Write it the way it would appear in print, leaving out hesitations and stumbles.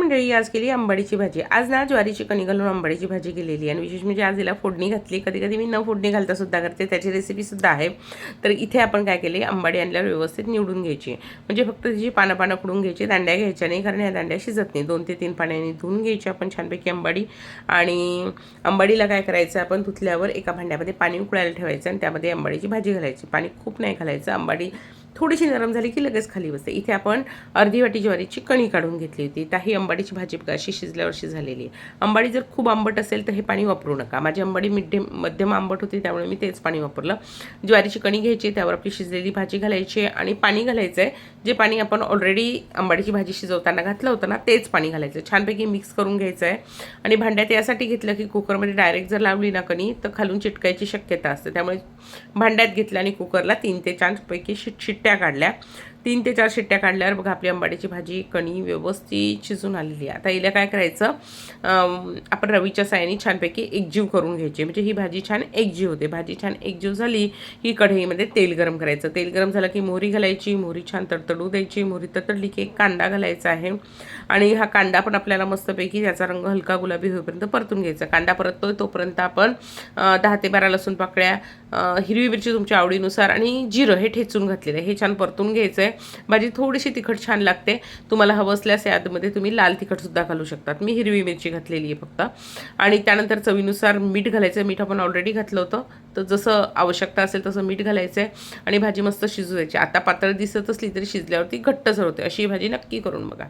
मंडळी, आज केली आंबाडीची भाजी। आज ना ज्वारीची कणी घालून आंबाडीची भाजी केलेली आणि विशेष म्हणजे आज हिला फोडणी घातली। कधी कधी मी न फोडणी घालता सुद्धा करते, त्याची रेसिपी सुद्धा आहे। तर इथे आपण काय केले, आंबाडी आणल्यावर व्यवस्थित निवडून घ्यायची, म्हणजे फक्त तिची पानं खुडून घ्यायची, दांड्या घ्यायच्या नाही, कारण ह्या दांड्या शिजत नाही। 2 ते 3 पाण्याने धुवून घ्यायची आपण छानपैकी आंबाडी। आणि आंबाडीला काय करायचं, आपण धुतल्यावर एका भांड्यामध्ये पाणी उकळायला ठेवायचं आणि त्यामध्ये आंबाडीची भाजी घालायची। पाणी खूप नाही घालायचं, आंबाडी थोडीशी नरम झाली की लगेच खाली बसते। इथे आपण अर्धी वाटी ज्वारीची कणी काढून घेतली होती। ही आंबाडीची भाजी बघा अशी शिजल्यावरशी झालेली आहे। आंबाडी जर खूप आंबट असेल तर हे पाणी वापरू नका। माझी आंबाडी मध्यम आंबट होती, त्यामुळे मी तेच पाणी वापरलं। ज्वारीची कणी घ्यायची, त्यावर आपली शिजलेली भाजी घालायची आणि पाणी घालायचं आहे, जे पाणी आपण ऑलरेडी आंबाडीची भाजी शिजवताना घातलं होतं ना, तेच पाणी घालायचं। छानपैकी मिक्स करून घ्यायचं आहे। आणि भांड्यात यासाठी घेतलं की कुकरमध्ये डायरेक्ट जर लावली ना कणी तर खालून चिटकायची शक्यता असते, त्यामुळे भांड्यात घेतलं आणि कुकरला 3 ते 4 पैकी शिट्ट्या काढल्या। 3 ते 4 शिट्ट्या काढल्यावर बघा आपली आंबाडीची भाजी कणी व्यवस्थित शिजून आलेली आहे। आता हिला काय करायचं, आपण रवीच्या साहाय्याने छानपैकी एकजीव करून घ्यायची, म्हणजे ही भाजी छान एकजीव होते। भाजी छान एकजीव झाली की कढईमध्ये तेल गरम करायचं। तेल गरम झालं की मोहरी घालायची, मोहरी छान तडतडू द्यायची। मोहरी तडतडली की एक कांदा घालायचा आहे आणि हा कांदा पण आपल्याला मस्तपैकी त्याचा रंग हलका गुलाबी होईपर्यंत परतून घ्यायचा। कांदा परततोय तोपर्यंत आपण 10 ते 12 लसूण पाकळ्या, हिरवी मिरची तुमच्या आवडीनुसार आणि जिरं हे ठेचून घातलेलं आहे, हे छान परतून घ्यायचं आहे। भाजी थोडीशी तिखट छान लागते, तुम्हाला हवं असल्यास यामध्ये तुम्ही लाल तिखटसुद्धा घालू शकतात। मी हिरवी मिरची घातलेली आहे फक्त। आणि त्यानंतर चवीनुसार मीठ घालायचं आहे। मीठ आपण ऑलरेडी घातलं होतं, तर जसं आवश्यकता असेल तसं मीठ घालायचं आहे आणि भाजी मस्त शिजू द्यायची। आता पातळ दिसत असली तरी शिजल्यावरती घट्टसर होते, अशी भाजी नक्की करून बघा।